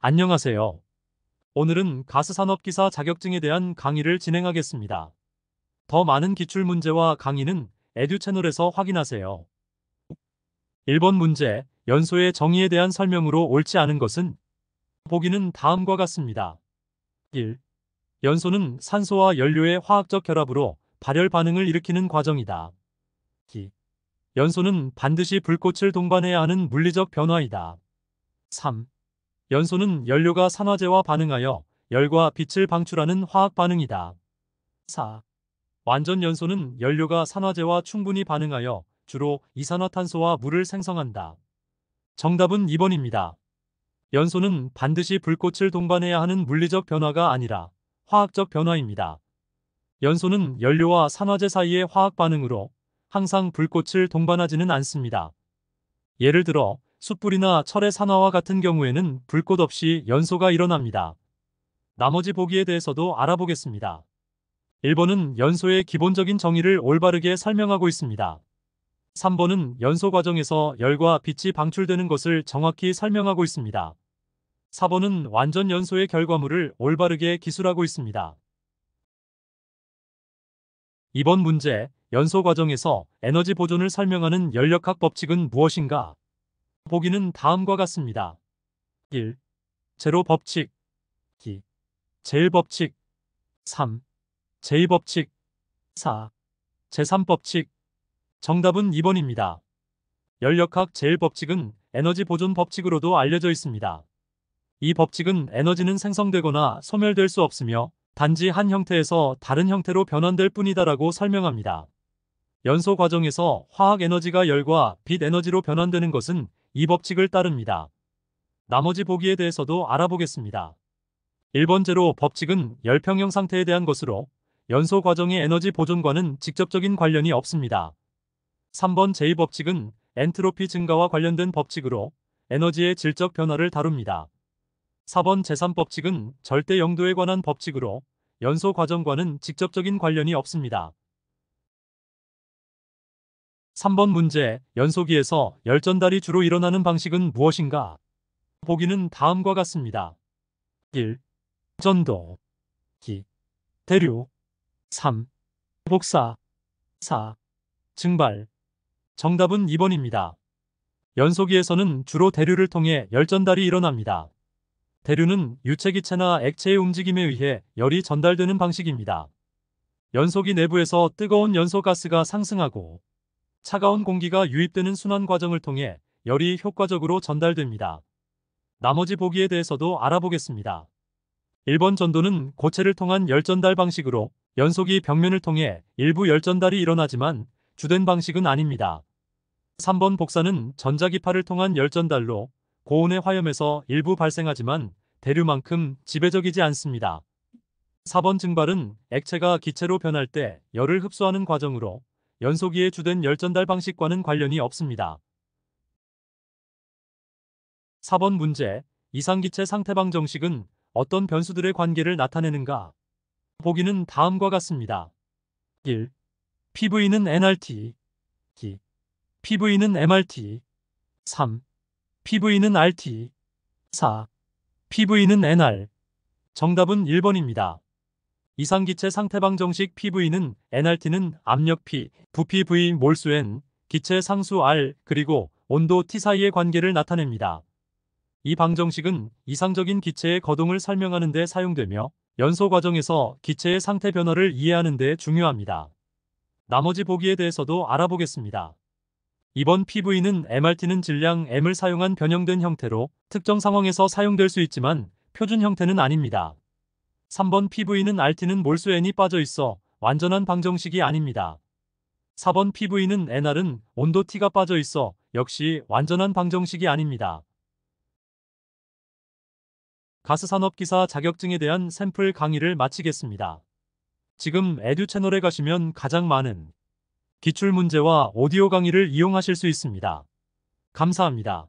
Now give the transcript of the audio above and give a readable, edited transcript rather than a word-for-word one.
안녕하세요. 오늘은 가스산업기사 자격증에 대한 강의를 진행하겠습니다. 더 많은 기출문제와 강의는 에듀채널에서 확인하세요. 1번 문제, 연소의 정의에 대한 설명으로 옳지 않은 것은? 보기는 다음과 같습니다. 1. 연소는 산소와 연료의 화학적 결합으로 발열 반응을 일으키는 과정이다. 2. 연소는 반드시 불꽃을 동반해야 하는 물리적 변화이다. 3. 연소는 연료가 산화제와 반응하여 열과 빛을 방출하는 화학 반응이다. 4. 완전 연소는 연료가 산화제와 충분히 반응하여 주로 이산화탄소와 물을 생성한다. 정답은 2번입니다. 연소는 반드시 불꽃을 동반해야 하는 물리적 변화가 아니라 화학적 변화입니다. 연소는 연료와 산화제 사이의 화학 반응으로 항상 불꽃을 동반하지는 않습니다. 예를 들어 숯불이나 철의 산화와 같은 경우에는 불꽃 없이 연소가 일어납니다. 나머지 보기에 대해서도 알아보겠습니다. 1번은 연소의 기본적인 정의를 올바르게 설명하고 있습니다. 3번은 연소 과정에서 열과 빛이 방출되는 것을 정확히 설명하고 있습니다. 4번은 완전 연소의 결과물을 올바르게 기술하고 있습니다. 2번 문제, 연소 과정에서 에너지 보존을 설명하는 연력학 법칙은 무엇인가? 보기는 다음과 같습니다. 1. 제로 법칙. 2. 제일 법칙. 3. 제2 법칙. 4. 제3 법칙. 정답은 2번입니다. 연력학 제일 법칙은 에너지 보존 법칙으로도 알려져 있습니다. 이 법칙은 에너지는 생성되거나 소멸될 수 없으며 단지 한 형태에서 다른 형태로 변환될 뿐이다라고 설명합니다. 연소 과정에서 화학 에너지가 열과 빛 에너지로 변환되는 것은 이 법칙을 따릅니다. 나머지 보기에 대해서도 알아보겠습니다. 1번 제로 법칙은 열평형 상태에 대한 것으로 연소 과정의 에너지 보존과는 직접적인 관련이 없습니다. 3번 제2 법칙은 엔트로피 증가와 관련된 법칙으로 에너지의 질적 변화를 다룹니다. 4번 제3 법칙은 절대 영도에 관한 법칙으로 연소 과정과는 직접적인 관련이 없습니다. 3번 문제, 연소기에서 열전달이 주로 일어나는 방식은 무엇인가? 보기는 다음과 같습니다. 1. 전도. 2. 대류. 3. 복사. 4. 증발. 정답은 2번입니다. 연소기에서는 주로 대류를 통해 열전달이 일어납니다. 대류는 유체기체나 액체의 움직임에 의해 열이 전달되는 방식입니다. 연소기 내부에서 뜨거운 연소가스가 상승하고 차가운 공기가 유입되는 순환 과정을 통해 열이 효과적으로 전달됩니다. 나머지 보기에 대해서도 알아보겠습니다. 1번 전도는 고체를 통한 열전달 방식으로 연소기 벽면을 통해 일부 열전달이 일어나지만 주된 방식은 아닙니다. 3번 복사는 전자기파를 통한 열전달로 고온의 화염에서 일부 발생하지만 대류만큼 지배적이지 않습니다. 4번 증발은 액체가 기체로 변할 때 열을 흡수하는 과정으로 연소기의 주된 열전달 방식과는 관련이 없습니다. 4번 문제, 이상기체 상태방 정식은 어떤 변수들의 관계를 나타내는가? 보기는 다음과 같습니다. 1. PV는 nRT. 2. PV는 mRT. 3. PV는 RT. 4. PV는 nR. 정답은 1번입니다. 이상기체 상태방 정식 PV는 nRT는 압력 P, 부피 V 몰수 N, 기체 상수 R, 그리고 온도 T 사이의 관계를 나타냅니다. 이 방정식은 이상적인 기체의 거동을 설명하는 데 사용되며 연소 과정에서 기체의 상태 변화를 이해하는 데 중요합니다. 나머지 보기에 대해서도 알아보겠습니다. 이번 PV는 mRT는 질량 m을 사용한 변형된 형태로 특정 상황에서 사용될 수 있지만 표준 형태는 아닙니다. 3번 PV는 RT는 몰수 N이 빠져 있어 완전한 방정식이 아닙니다. 4번 PV는 nR은 온도 T가 빠져 있어 역시 완전한 방정식이 아닙니다. 가스산업기사 자격증에 대한 샘플 강의를 마치겠습니다. 지금 에듀 채널에 가시면 가장 많은 기출문제와 오디오 강의를 이용하실 수 있습니다. 감사합니다.